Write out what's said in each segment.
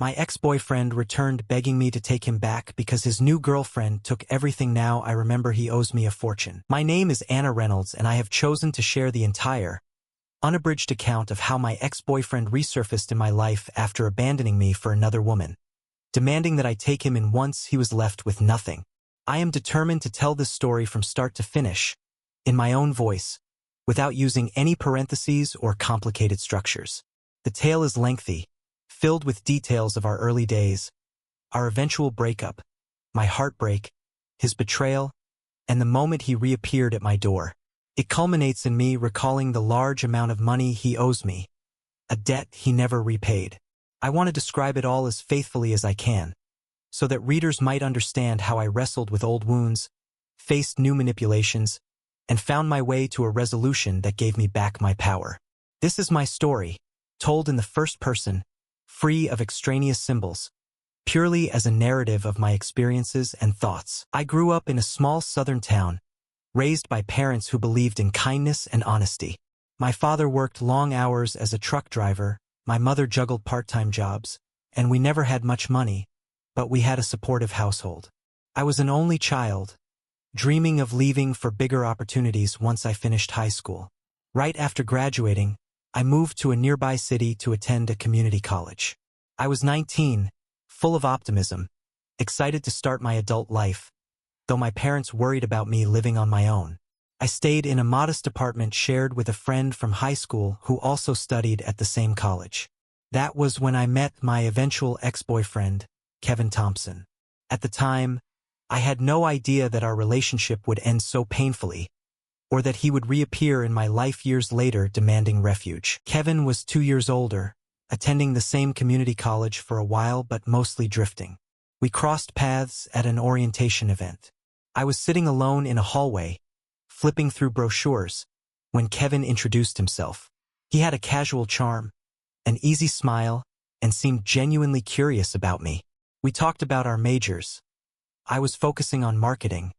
My ex-boyfriend returned begging me to take him back because his new girlfriend took everything. Now I remember he owes me a fortune. My name is Anna Reynolds, and I have chosen to share the entire, unabridged account of how my ex-boyfriend resurfaced in my life after abandoning me for another woman, demanding that I take him in once he was left with nothing. I am determined to tell this story from start to finish, in my own voice, without using any parentheses or complicated structures. The tale is lengthy, filled with details of our early days, our eventual breakup, my heartbreak, his betrayal, and the moment he reappeared at my door. It culminates in me recalling the large amount of money he owes me, a debt he never repaid. I want to describe it all as faithfully as I can, so that readers might understand how I wrestled with old wounds, faced new manipulations, and found my way to a resolution that gave me back my power. This is my story, told in the first person, free of extraneous symbols, purely as a narrative of my experiences and thoughts. I grew up in a small southern town, raised by parents who believed in kindness and honesty. My father worked long hours as a truck driver, my mother juggled part-time jobs, and we never had much money, but we had a supportive household. I was an only child, dreaming of leaving for bigger opportunities once I finished high school. Right after graduating, I moved to a nearby city to attend a community college. I was 19, full of optimism, excited to start my adult life, though my parents worried about me living on my own. I stayed in a modest apartment shared with a friend from high school who also studied at the same college. That was when I met my eventual ex-boyfriend, Kevin Thompson. At the time, I had no idea that our relationship would end so painfully, or that he would reappear in my life years later demanding refuge. Kevin was 2 years older, attending the same community college for a while but mostly drifting. We crossed paths at an orientation event. I was sitting alone in a hallway, flipping through brochures, when Kevin introduced himself. He had a casual charm, an easy smile, and seemed genuinely curious about me. We talked about our majors. I was focusing on marketing,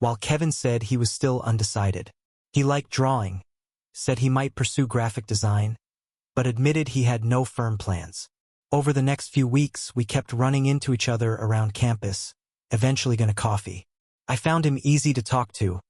while Kevin said he was still undecided. He liked drawing, said he might pursue graphic design, but admitted he had no firm plans. Over the next few weeks, we kept running into each other around campus, eventually going to coffee. I found him easy to talk to,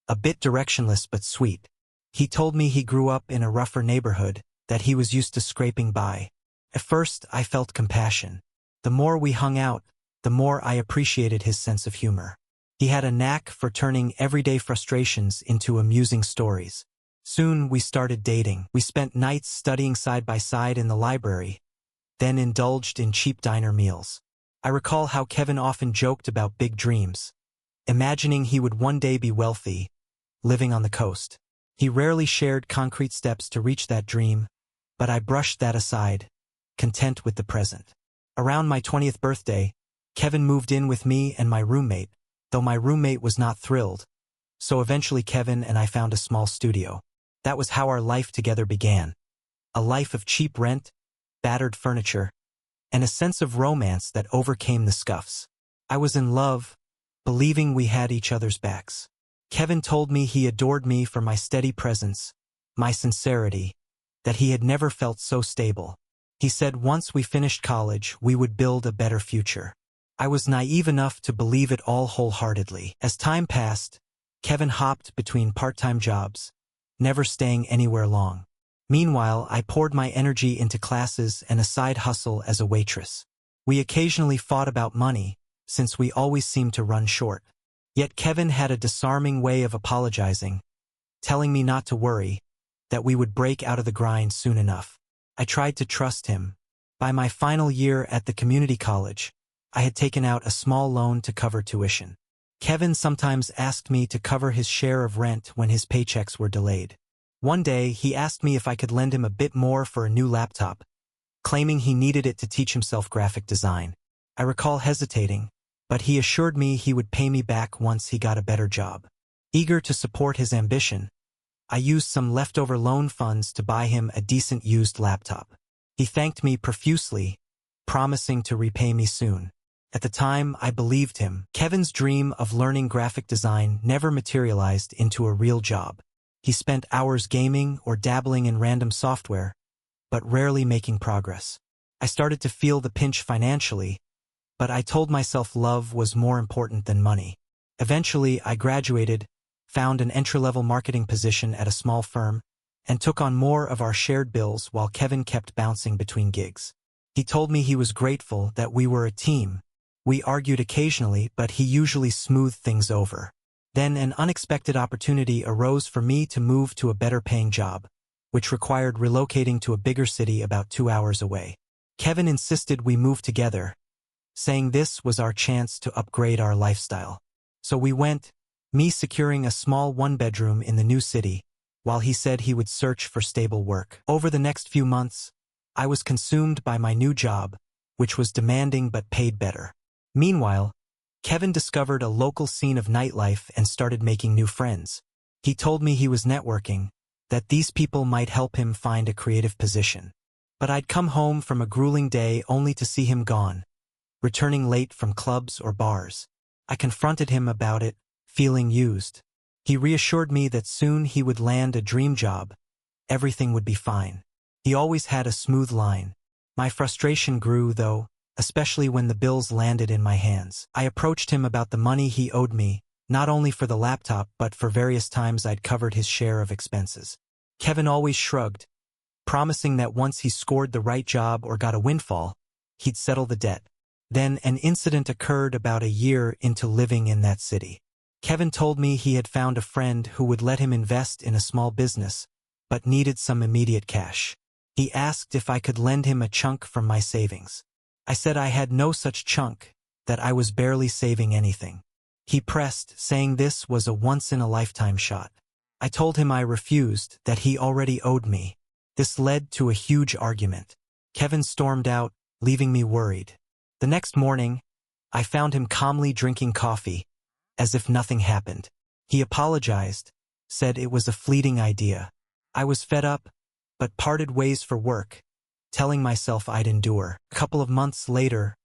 a bit directionless but sweet. He told me he grew up in a rougher neighborhood, that he was used to scraping by. At first, I felt compassion. The more we hung out, the more I appreciated his sense of humor. He had a knack for turning everyday frustrations into amusing stories. Soon we started dating. We spent nights studying side by side in the library, then indulged in cheap diner meals. I recall how Kevin often joked about big dreams, imagining he would one day be wealthy, living on the coast. He rarely shared concrete steps to reach that dream, but I brushed that aside, content with the present. Around my 20th birthday, Kevin moved in with me and my roommate, though my roommate was not thrilled. So eventually Kevin and I found a small studio. That was how our life together began. A life of cheap rent, battered furniture, and a sense of romance that overcame the scuffs. I was in love, believing we had each other's backs. Kevin told me he adored me for my steady presence, my sincerity, that he had never felt so stable. He said once we finished college, we would build a better future. I was naive enough to believe it all wholeheartedly. As time passed, Kevin hopped between part-time jobs, never staying anywhere long. Meanwhile, I poured my energy into classes and a side hustle as a waitress. We occasionally fought about money, since we always seemed to run short. Yet Kevin had a disarming way of apologizing, telling me not to worry, that we would break out of the grind soon enough. I tried to trust him. By my final year at the community college, I had taken out a small loan to cover tuition. Kevin sometimes asked me to cover his share of rent when his paychecks were delayed. One day, he asked me if I could lend him a bit more for a new laptop, claiming he needed it to teach himself graphic design. I recall hesitating, but he assured me he would pay me back once he got a better job. Eager to support his ambition, I used some leftover loan funds to buy him a decent used laptop. He thanked me profusely, promising to repay me soon. At the time, I believed him. Kevin's dream of learning graphic design never materialized into a real job. He spent hours gaming or dabbling in random software, but rarely making progress. I started to feel the pinch financially, but I told myself love was more important than money. Eventually, I graduated, found an entry-level marketing position at a small firm, and took on more of our shared bills while Kevin kept bouncing between gigs. He told me he was grateful that we were a team. We argued occasionally, but he usually smoothed things over. Then an unexpected opportunity arose for me to move to a better-paying job, which required relocating to a bigger city about 2 hours away. Kevin insisted we move together, saying this was our chance to upgrade our lifestyle. So we went, me securing a small one-bedroom in the new city, while he said he would search for stable work. Over the next few months, I was consumed by my new job, which was demanding but paid better. Meanwhile, Kevin discovered a local scene of nightlife and started making new friends. He told me he was networking, that these people might help him find a creative position. But I'd come home from a grueling day only to see him gone, returning late from clubs or bars. I confronted him about it, feeling used. He reassured me that soon he would land a dream job. Everything would be fine. He always had a smooth line. My frustration grew, though, especially when the bills landed in my hands. I approached him about the money he owed me, not only for the laptop but for various times I'd covered his share of expenses. Kevin always shrugged, promising that once he scored the right job or got a windfall, he'd settle the debt. Then an incident occurred about a year into living in that city. Kevin told me he had found a friend who would let him invest in a small business, but needed some immediate cash. He asked if I could lend him a chunk from my savings. I said I had no such chunk, that I was barely saving anything. He pressed, saying this was a once-in-a-lifetime shot. I told him I refused, that he already owed me. This led to a huge argument. Kevin stormed out, leaving me worried. The next morning, I found him calmly drinking coffee, as if nothing happened. He apologized, said it was a fleeting idea. I was fed up, but parted ways for work, telling myself I'd endure. A couple of months later,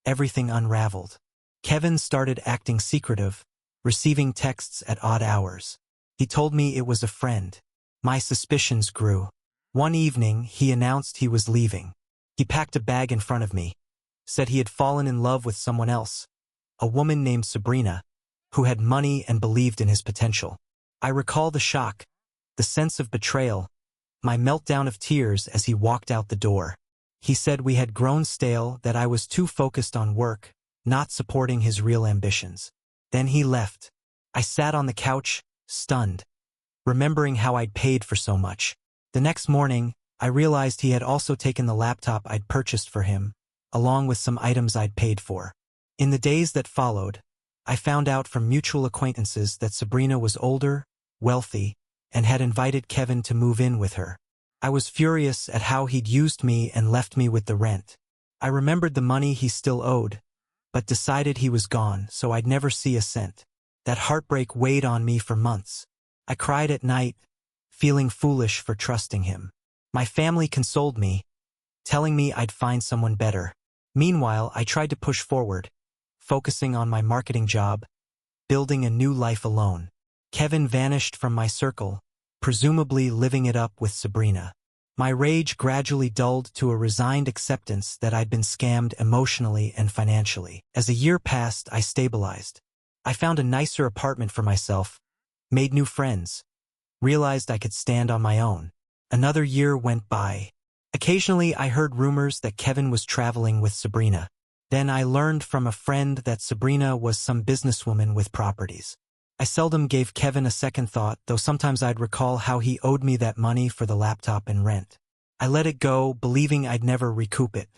everything unraveled. Kevin started acting secretive, receiving texts at odd hours. He told me it was a friend. My suspicions grew. One evening, he announced he was leaving. He packed a bag in front of me, said he had fallen in love with someone else, a woman named Sabrina, who had money and believed in his potential. I recall the shock, the sense of betrayal, my meltdown of tears as he walked out the door. He said we had grown stale, that I was too focused on work, not supporting his real ambitions. Then he left. I sat on the couch, stunned, remembering how I'd paid for so much. The next morning, I realized he had also taken the laptop I'd purchased for him, along with some items I'd paid for. In the days that followed, I found out from mutual acquaintances that Sabrina was older, wealthy, and had invited Kevin to move in with her. I was furious at how he'd used me and left me with the rent. I remembered the money he still owed, but decided he was gone, so I'd never see a cent. That heartbreak weighed on me for months. I cried at night, feeling foolish for trusting him. My family consoled me, telling me I'd find someone better. Meanwhile, I tried to push forward, focusing on my marketing job, building a new life alone. Kevin vanished from my circle, presumably living it up with Sabrina. My rage gradually dulled to a resigned acceptance that I'd been scammed emotionally and financially. As a year passed, I stabilized. I found a nicer apartment for myself, made new friends, realized I could stand on my own. Another year went by. Occasionally, I heard rumors that Kevin was traveling with Sabrina. Then I learned from a friend that Sabrina was some businesswoman with properties. I seldom gave Kevin a second thought, though sometimes I'd recall how he owed me that money for the laptop and rent. I let it go, believing I'd never recoup it.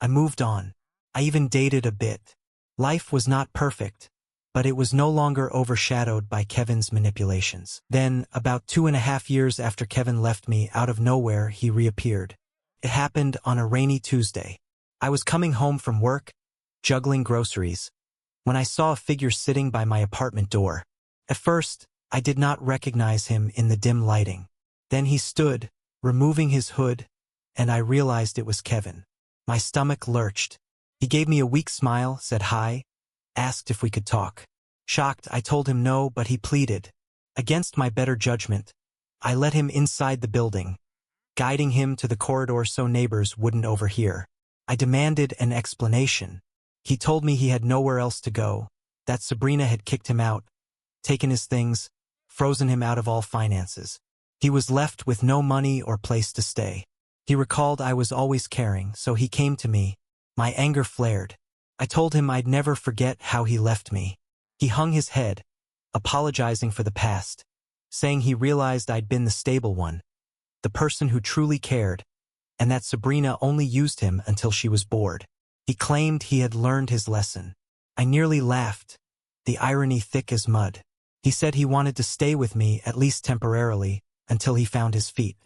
I moved on. I even dated a bit. Life was not perfect, but it was no longer overshadowed by Kevin's manipulations. Then, about 2.5 years after Kevin left me, out of nowhere, he reappeared. It happened on a rainy Tuesday. I was coming home from work, juggling groceries, when I saw a figure sitting by my apartment door. At first, I did not recognize him in the dim lighting. Then he stood, removing his hood, and I realized it was Kevin. My stomach lurched. He gave me a weak smile, said hi, asked if we could talk. Shocked, I told him no, but he pleaded. Against my better judgment, I let him inside the building, guiding him to the corridor so neighbors wouldn't overhear. I demanded an explanation. He told me he had nowhere else to go, that Sabrina had kicked him out, taken his things, frozen him out of all finances. He was left with no money or place to stay. He recalled I was always caring, so he came to me. My anger flared. I told him I'd never forget how he left me. He hung his head, apologizing for the past, saying he realized I'd been the stable one, the person who truly cared, and that Sabrina only used him until she was bored. He claimed he had learned his lesson. I nearly laughed, the irony thick as mud. He said he wanted to stay with me, at least temporarily, until he found his feet.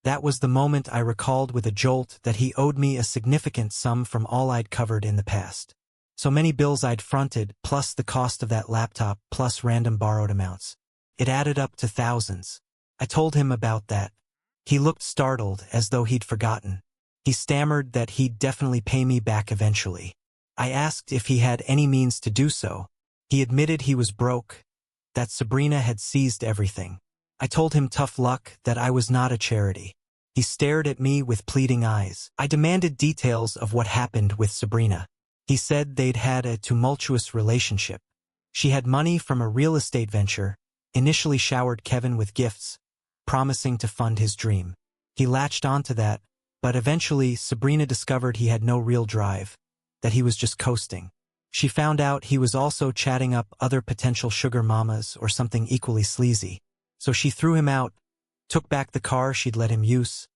That was the moment I recalled with a jolt that he owed me a significant sum from all I'd covered in the past. So many bills I'd fronted, plus the cost of that laptop, plus random borrowed amounts. It added up to thousands. I told him about that. He looked startled, as though he'd forgotten. He stammered that he'd definitely pay me back eventually. I asked if he had any means to do so. He admitted he was broke, that Sabrina had seized everything. I told him tough luck, that I was not a charity. He stared at me with pleading eyes. I demanded details of what happened with Sabrina. He said they'd had a tumultuous relationship. She had money from a real estate venture, initially showered Kevin with gifts, promising to fund his dream. He latched onto that, but eventually Sabrina discovered he had no real drive, that he was just coasting. She found out he was also chatting up other potential sugar mamas or something equally sleazy. So she threw him out, took back the car she'd let him use,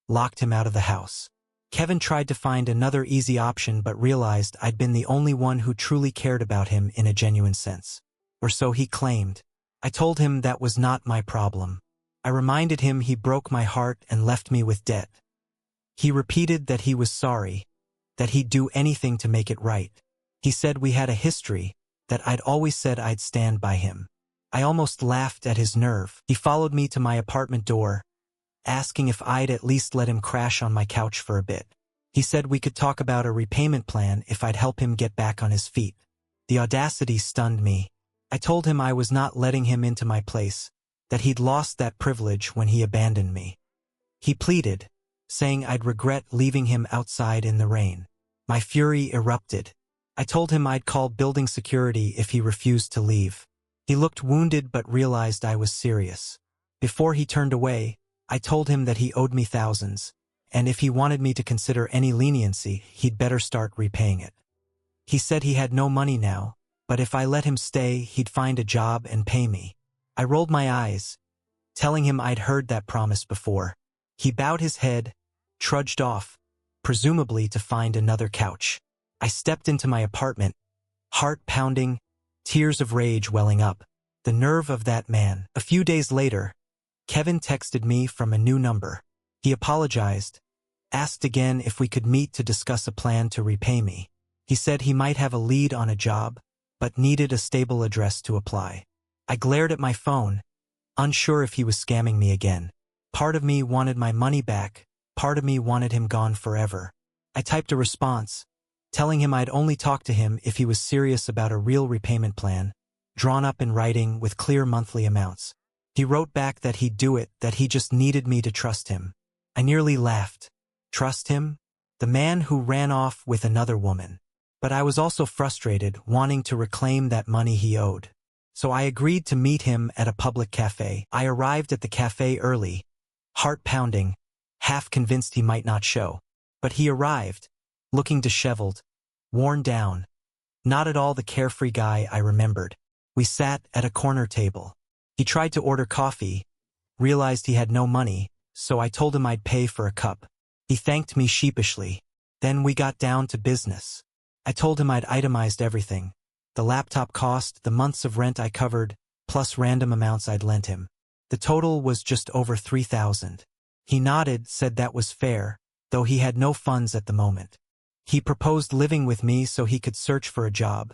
locked him out of the house. Kevin tried to find another easy option but realized I'd been the only one who truly cared about him in a genuine sense. Or so he claimed. I told him that was not my problem. I reminded him he broke my heart and left me with debt. He repeated that he was sorry, that he'd do anything to make it right. He said we had a history, that I'd always said I'd stand by him. I almost laughed at his nerve. He followed me to my apartment door, asking if I'd at least let him crash on my couch for a bit. He said we could talk about a repayment plan if I'd help him get back on his feet. The audacity stunned me. I told him I was not letting him into my place, that he'd lost that privilege when he abandoned me. He pleaded, saying I'd regret leaving him outside in the rain. My fury erupted. I told him I'd call building security if he refused to leave. He looked wounded but realized I was serious. Before he turned away, I told him that he owed me thousands, and if he wanted me to consider any leniency, he'd better start repaying it. He said he had no money now, but if I let him stay, he'd find a job and pay me. I rolled my eyes, telling him I'd heard that promise before. He bowed his head, trudged off, presumably to find another couch. I stepped into my apartment, heart pounding, tears of rage welling up. The nerve of that man. A few days later, Kevin texted me from a new number. He apologized, asked again if we could meet to discuss a plan to repay me. He said he might have a lead on a job, but needed a stable address to apply. I glared at my phone, unsure if he was scamming me again. Part of me wanted my money back, part of me wanted him gone forever. I typed a response, telling him I'd only talk to him if he was serious about a real repayment plan, drawn up in writing with clear monthly amounts. He wrote back that he'd do it, that he just needed me to trust him. I nearly laughed. Trust him? The man who ran off with another woman. But I was also frustrated, wanting to reclaim that money he owed. So I agreed to meet him at a public cafe. I arrived at the cafe early, heart pounding, half convinced he might not show. But he arrived, looking disheveled, worn down, not at all the carefree guy I remembered. We sat at a corner table. He tried to order coffee, realized he had no money, so I told him I'd pay for a cup. He thanked me sheepishly. Then we got down to business. I told him I'd itemized everything. The laptop cost, the months of rent I covered, plus random amounts I'd lent him. The total was just over $3,000. He nodded, said that was fair, though he had no funds at the moment. He proposed living with me so he could search for a job,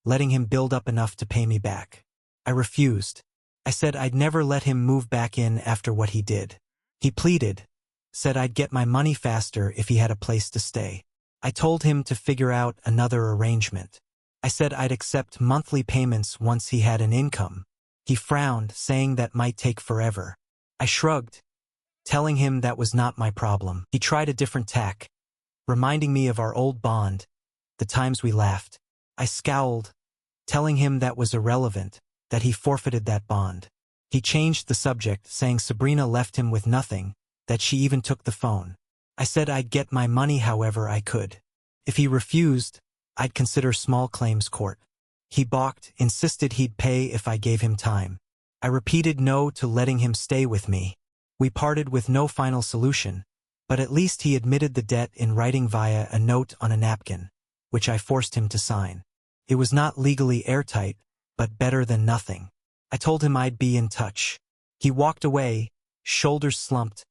letting him build up enough to pay me back. I refused. I said I'd never let him move back in after what he did. He pleaded, said I'd get my money faster if he had a place to stay. I told him to figure out another arrangement. I said I'd accept monthly payments once he had an income. He frowned, saying that might take forever. I shrugged, telling him that was not my problem. He tried a different tack. reminding me of our old bond, the times we laughed. I scowled, telling him that was irrelevant, that he forfeited that bond. He changed the subject, saying Sabrina left him with nothing, that she even took the phone. I said I'd get my money however I could. If he refused, I'd consider small claims court. He balked, insisted he'd pay if I gave him time. I repeated no to letting him stay with me. We parted with no final solution, but at least he admitted the debt in writing via a note on a napkin, which I forced him to sign. It was not legally airtight, but better than nothing. I told him I'd be in touch. He walked away, shoulders slumped,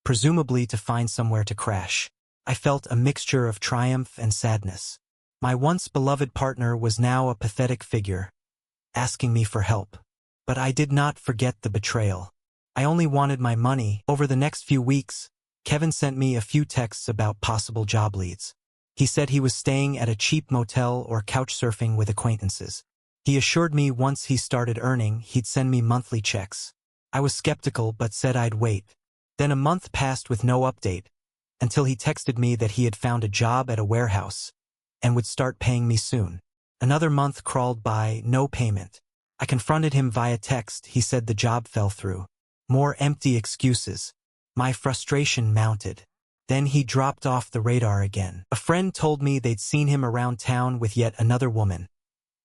presumably to find somewhere to crash. I felt a mixture of triumph and sadness. My once beloved partner was now a pathetic figure, asking me for help. But I did not forget the betrayal. I only wanted my money. Over the next few weeks, Kevin sent me a few texts about possible job leads. He said he was staying at a cheap motel or couch surfing with acquaintances. He assured me once he started earning, he'd send me monthly checks. I was skeptical but said I'd wait. Then a month passed with no update, until he texted me that he had found a job at a warehouse and would start paying me soon. Another month crawled by, no payment. I confronted him via text. He said the job fell through. More empty excuses. My frustration mounted. Then he dropped off the radar again. A friend told me they'd seen him around town with yet another woman,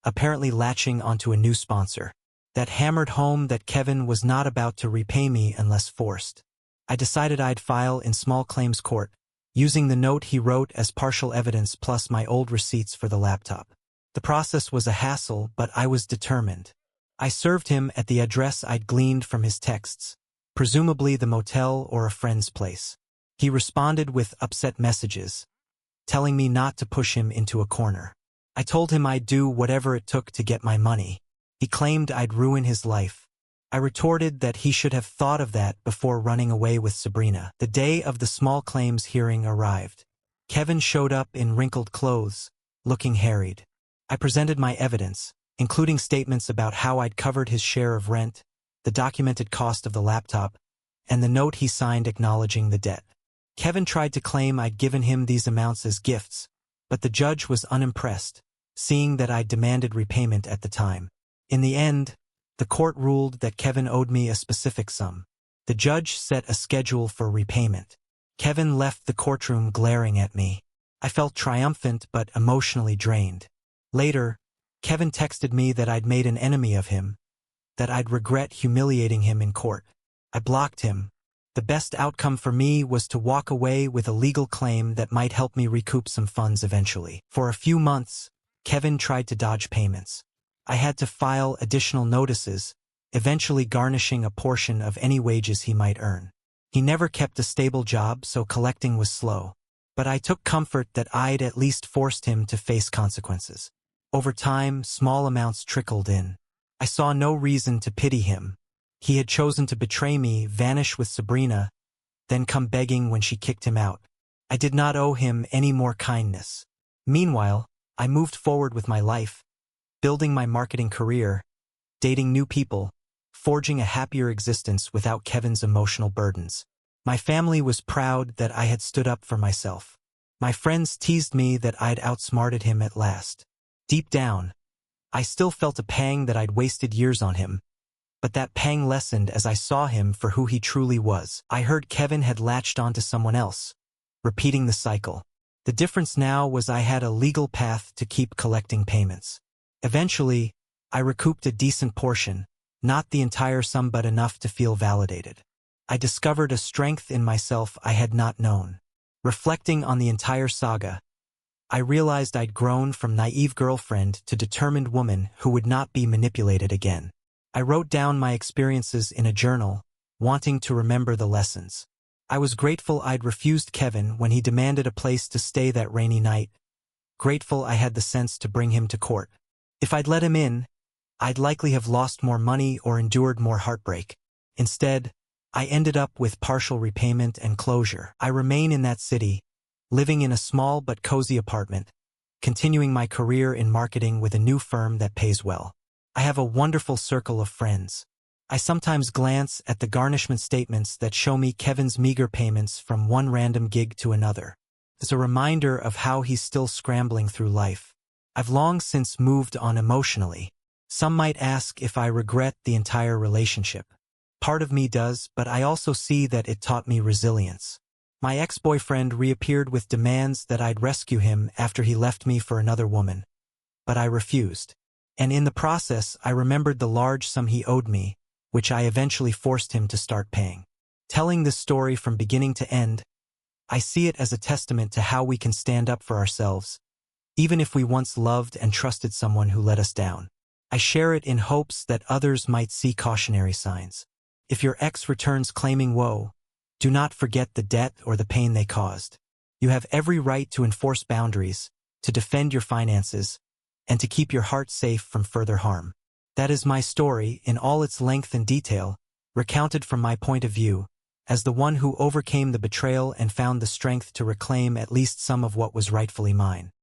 apparently latching onto a new sponsor. That hammered home that Kevin was not about to repay me unless forced. I decided I'd file in small claims court, using the note he wrote as partial evidence plus my old receipts for the laptop. The process was a hassle, but I was determined. I served him at the address I'd gleaned from his texts, presumably the motel or a friend's place. He responded with upset messages, telling me not to push him into a corner. I told him I'd do whatever it took to get my money. He claimed I'd ruin his life. I retorted that he should have thought of that before running away with Sabrina. The day of the small claims hearing arrived. Kevin showed up in wrinkled clothes, looking harried. I presented my evidence, including statements about how I'd covered his share of rent, the documented cost of the laptop, and the note he signed acknowledging the debt. Kevin tried to claim I'd given him these amounts as gifts, but the judge was unimpressed, seeing that I'd demanded repayment at the time. In the end, the court ruled that Kevin owed me a specific sum. The judge set a schedule for repayment. Kevin left the courtroom glaring at me. I felt triumphant but emotionally drained. Later, Kevin texted me that I'd made an enemy of him, that I'd regret humiliating him in court. I blocked him. The best outcome for me was to walk away with a legal claim that might help me recoup some funds eventually. For a few months, Kevin tried to dodge payments. I had to file additional notices, eventually garnishing a portion of any wages he might earn. He never kept a stable job, so collecting was slow. But I took comfort that I'd at least forced him to face consequences. Over time, small amounts trickled in. I saw no reason to pity him. He had chosen to betray me, vanish with Sabrina, then come begging when she kicked him out. I did not owe him any more kindness. Meanwhile, I moved forward with my life, building my marketing career, dating new people, forging a happier existence without Kevin's emotional burdens. My family was proud that I had stood up for myself. My friends teased me that I'd outsmarted him at last. Deep down, I still felt a pang that I'd wasted years on him, but that pang lessened as I saw him for who he truly was. I heard Kevin had latched onto someone else, repeating the cycle. The difference now was I had a legal path to keep collecting payments. Eventually, I recouped a decent portion, not the entire sum but enough to feel validated. I discovered a strength in myself I had not known. Reflecting on the entire saga, I realized I'd grown from naive girlfriend to determined woman who would not be manipulated again. I wrote down my experiences in a journal, wanting to remember the lessons. I was grateful I'd refused Kevin when he demanded a place to stay that rainy night. Grateful I had the sense to bring him to court. If I'd let him in, I'd likely have lost more money or endured more heartbreak. Instead, I ended up with partial repayment and closure. I remain in that city, living in a small but cozy apartment, continuing my career in marketing with a new firm that pays well. I have a wonderful circle of friends. I sometimes glance at the garnishment statements that show me Kevin's meager payments from one random gig to another. is a reminder of how he's still scrambling through life. I've long since moved on emotionally. Some might ask if I regret the entire relationship. Part of me does, but I also see that it taught me resilience. My ex-boyfriend reappeared with demands that I'd rescue him after he left me for another woman. But I refused. And in the process, I remembered the large sum he owed me, which I eventually forced him to start paying. Telling this story from beginning to end, I see it as a testament to how we can stand up for ourselves, even if we once loved and trusted someone who let us down. I share it in hopes that others might see cautionary signs. If your ex returns claiming woe, do not forget the debt or the pain they caused. You have every right to enforce boundaries, to defend your finances, and to keep your heart safe from further harm. That is my story, in all its length and detail, recounted from my point of view, as the one who overcame the betrayal and found the strength to reclaim at least some of what was rightfully mine.